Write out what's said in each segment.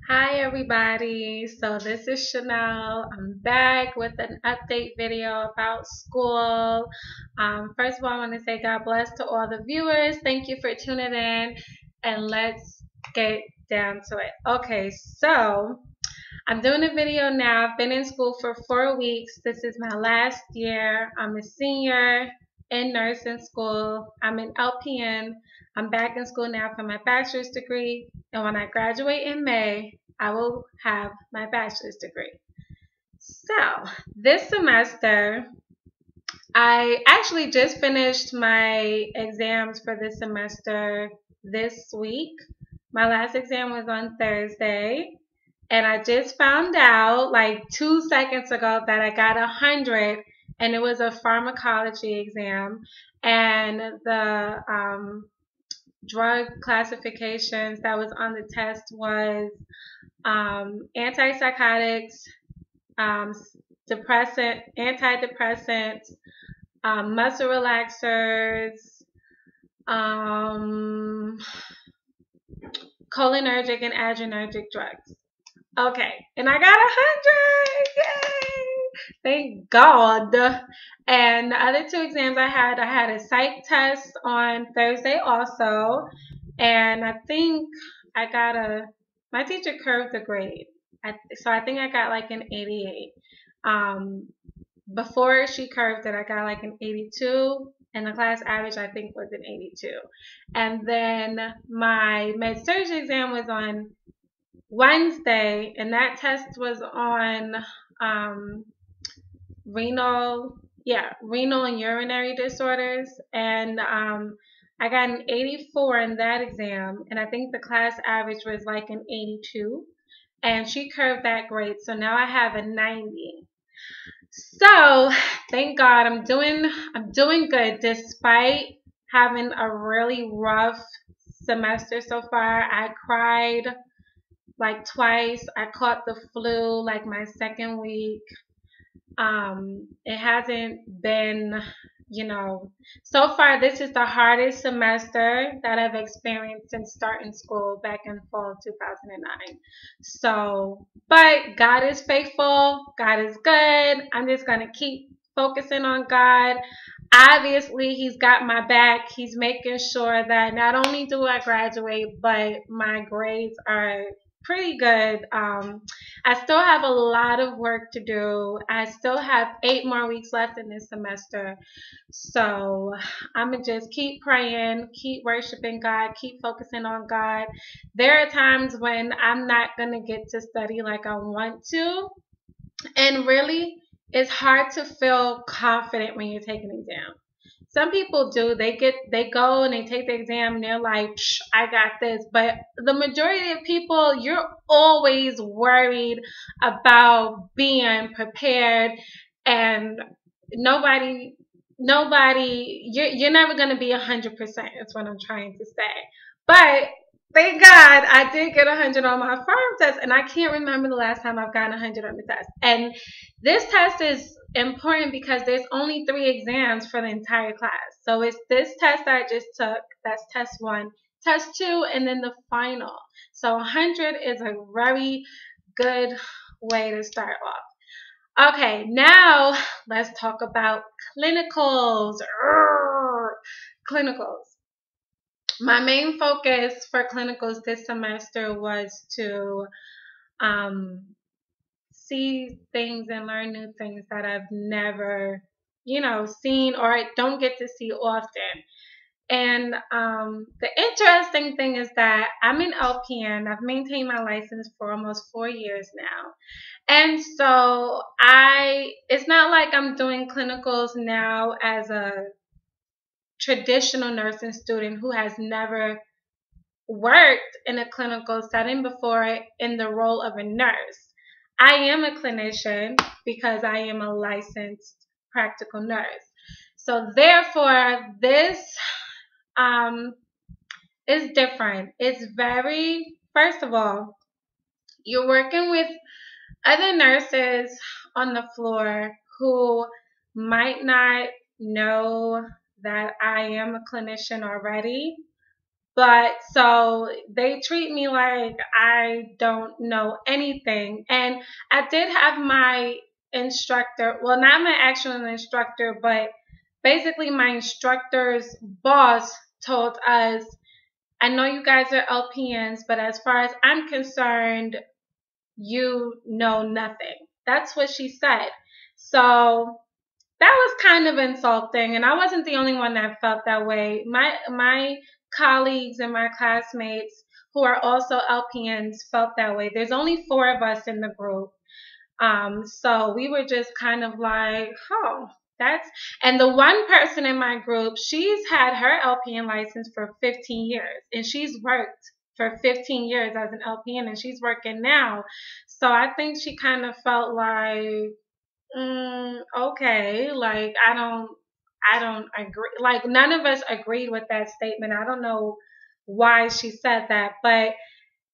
Hi everybody, so this is Chanel. I'm back with an update video about school. First of all, I want to say God bless to all the viewers. Thank you for tuning in, and let's get down to it. Okay, so I'm doing a video now. I've been in school for 4 weeks. This is my last year. I'm a senior in nursing school. I'm an LPN. I'm back in school now for my bachelor's degree. And when I graduate in May, I will have my bachelor's degree. So this semester, I actually just finished my exams for this semester this week. My last exam was on Thursday. And I just found out like 2 seconds ago that I got 100, and it was a pharmacology exam. And the drug classifications that was on the test was antipsychotics, um, antidepressants, muscle relaxers, um, cholinergic and adrenergic drugs. Okay, and I got 100! Yay! Thank God. And the other two exams I had a psych test on Thursday also, and I think I got my teacher curved the grade. So I think I got like an 88. Before she curved it, I got like an 82, and the class average I think was an 82. And then my med-surg exam was on Wednesday, and that test was on renal and urinary disorders, and I got an 84 in that exam, and I think the class average was like an 82, and she curved that grade, so now I have a 90. So thank God I'm doing good despite having a really rough semester so far. I cried like twice. I caught the flu like my second week. It hasn't been, so far this is the hardest semester that I've experienced since starting school back in fall 2009. So, but God is faithful. God is good. I'm just going to keep focusing on God. Obviously, He's got my back. He's making sure that not only do I graduate, but my grades are pretty good. I still have a lot of work to do. I still have 8 more weeks left in this semester. So I'm going to just keep praying, keep worshiping God, keep focusing on God. There are times when I'm not going to get to study like I want to. And really, it's hard to feel confident when you're taking an exam. Some people do. They go and they take the exam and they're like, I got this. But the majority of people, you're always worried about being prepared, and you're never going to be 100%. That's what I'm trying to say. But thank God I did get 100 on my pharm test, and I can't remember the last time I've gotten 100 on the test. And this test is important because there's only 3 exams for the entire class. So it's this test that I just took, that's test 1, test 2, and then the final. So 100 is a very good way to start off. Okay, now let's talk about clinicals. Clinicals. My main focus for clinicals this semester was to see things and learn new things that I've never, seen or don't get to see often. And the interesting thing is that I'm an LPN. I've maintained my license for almost 4 years now. And so it's not like I'm doing clinicals now as a traditional nursing student who has never worked in a clinical setting before in the role of a nurse. I am a clinician because I am a licensed practical nurse. So therefore, this is different. It's first of all, you're working with other nurses on the floor who might not know that I am a clinician already, But so they treat me like I don't know anything. And I did have my instructor, well, not my actual instructor, but basically my instructor's boss told us, I know you guys are LPNs, but as far as I'm concerned, you know nothing. That's what she said. So that was kind of insulting, and I wasn't the only one that felt that way. My colleagues and my classmates who are also LPNs felt that way. There's only 4 of us in the group. So we were just kind of like, oh, that's, and the one person in my group, she's had her LPN license for 15 years, and she's worked for 15 years as an LPN, and she's working now. So I think she kind of felt like, okay, like I don't agree. Like none of us agreed with that statement. I don't know why she said that, but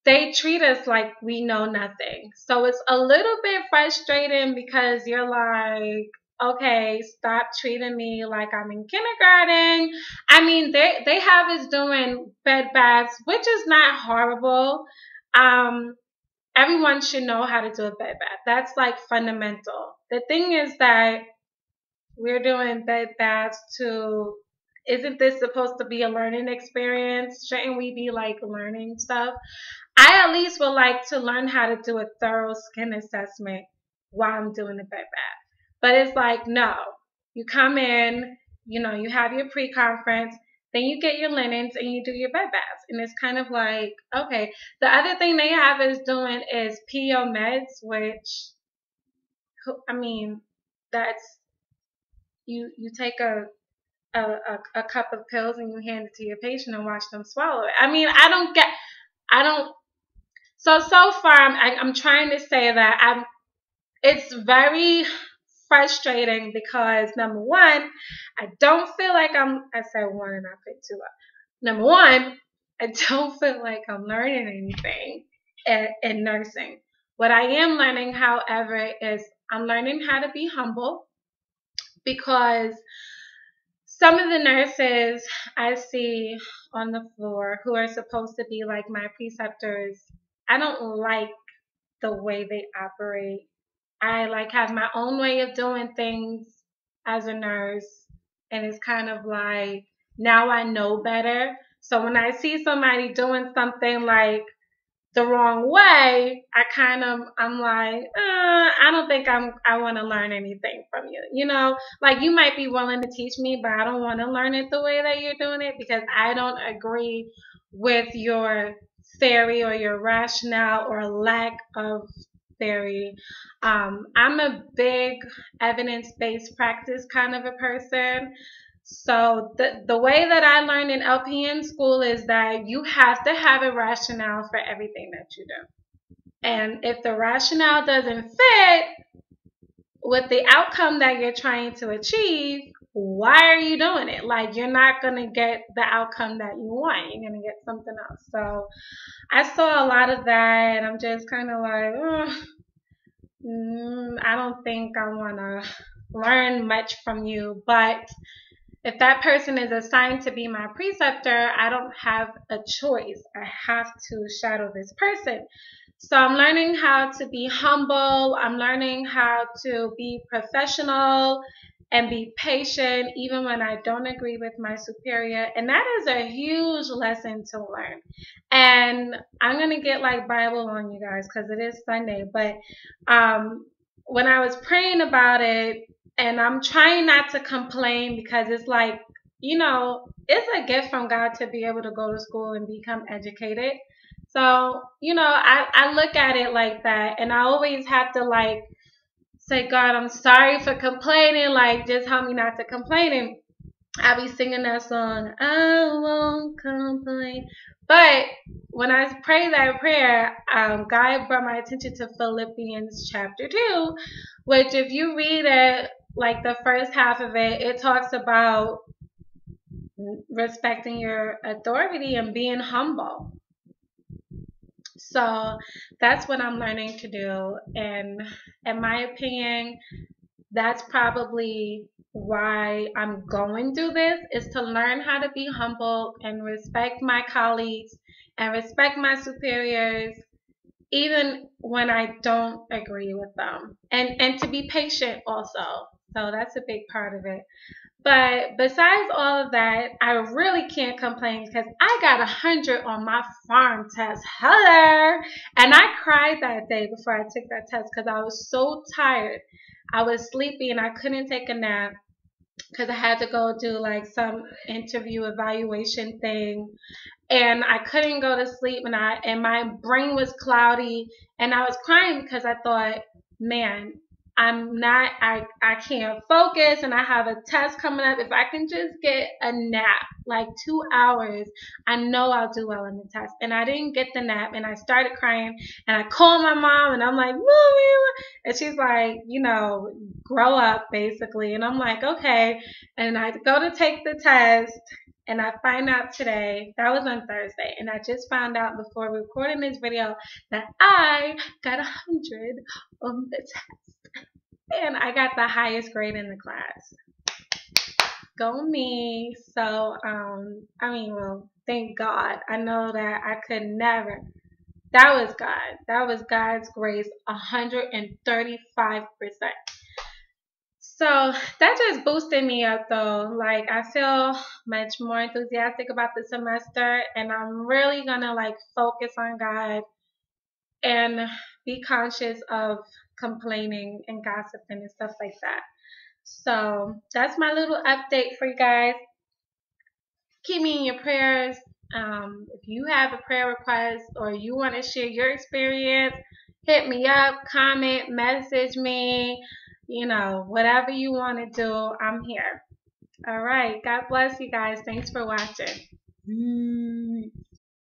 they treat us like we know nothing. So it's a little bit frustrating because you're like, okay, stop treating me like I'm in kindergarten. I mean, they have us doing bed baths, which is not horrible. Um, Everyone should know how to do a bed bath. That's like fundamental. The thing is that we're doing bed baths to, isn't this supposed to be a learning experience? Shouldn't we be like learning stuff? I at least would like to learn how to do a thorough skin assessment while I'm doing the bed bath. But it's like, no, you come in, you have your pre-conference, then you get your linens and you do your bed baths. And it's kind of like, okay. The other thing they have us doing is PO meds, which, I mean, that's, you take a cup of pills and you hand it to your patient and watch them swallow it. I mean, I don't, so far I'm trying to say that it's very frustrating because number one, I don't feel like I said one and I picked 2 up. Number one, I don't feel like I'm learning anything in nursing. What I am learning, however, is I'm learning how to be humble because some of the nurses I see on the floor who are supposed to be like my preceptors, I don't like the way they operate. I like have my own way of doing things as a nurse, and it's kind of like now I know better. So when I see somebody doing something like the wrong way, I'm like, I don't think I want to learn anything from you. Like you might be willing to teach me, but I don't want to learn it the way that you're doing it because I don't agree with your theory or your rationale or lack of theory. I'm a big evidence-based practice kind of a person. So the way that I learned in LPN school is that you have to have a rationale for everything that you do. And if the rationale doesn't fit with the outcome that you're trying to achieve, why are you doing it? Like you're not going to get the outcome that you want. You're going to get something else. So I saw a lot of that and I'm just kind of like, I don't think I want to learn much from you, but if that person is assigned to be my preceptor, I don't have a choice. I have to shadow this person. So I'm learning how to be humble. I'm learning how to be professional and be patient even when I don't agree with my superior. And that is a huge lesson to learn. And I'm going to get like Bible on you guys because it is Sunday. But when I was praying about it, and I'm trying not to complain because it's like, it's a gift from God to be able to go to school and become educated. So, I look at it like that. And I always have to like say, God, I'm sorry for complaining. Like, just help me not to complain. And I'll be singing that song, I won't complain. But when I pray that prayer, God brought my attention to Philippians chapter 2, which if you read it, like the first half of it, it talks about respecting your authority and being humble. So that's what I'm learning to do. And in my opinion, that's probably why I'm going through this is to learn how to be humble and respect my colleagues and respect my superiors even when I don't agree with them. And to be patient also. So that's a big part of it. But besides all of that, I really can't complain because I got 100 on my farm test. Hello! And I cried that day before I took that test because I was so tired. I was sleepy and I couldn't take a nap because I had to go do like some interview evaluation thing, and I couldn't go to sleep, and my brain was cloudy, and I was crying because I thought, man, I can't focus, and I have a test coming up. If I can just get a nap, like 2 hours, I know I'll do well in the test. And I didn't get the nap, and I started crying, and I called my mom, and I'm like, Mommy, and she's like, grow up, basically. And I'm like, okay. And I go to take the test, and I find out today, that was on Thursday, and I just found out before recording this video that I got 100 on the test. And I got the highest grade in the class. Go me. So, well, thank God. I know that I could never. That was God. That was God's grace, 135%. So that just boosted me up though. Like, I feel much more enthusiastic about the semester, and I'm really gonna like focus on God and be conscious of complaining and gossiping and stuff like that. So that's my little update for you guys. Keep me in your prayers. If you have a prayer request or you want to share your experience, hit me up, comment, message me, whatever you want to do, I'm here. All right. God bless you guys. Thanks for watching.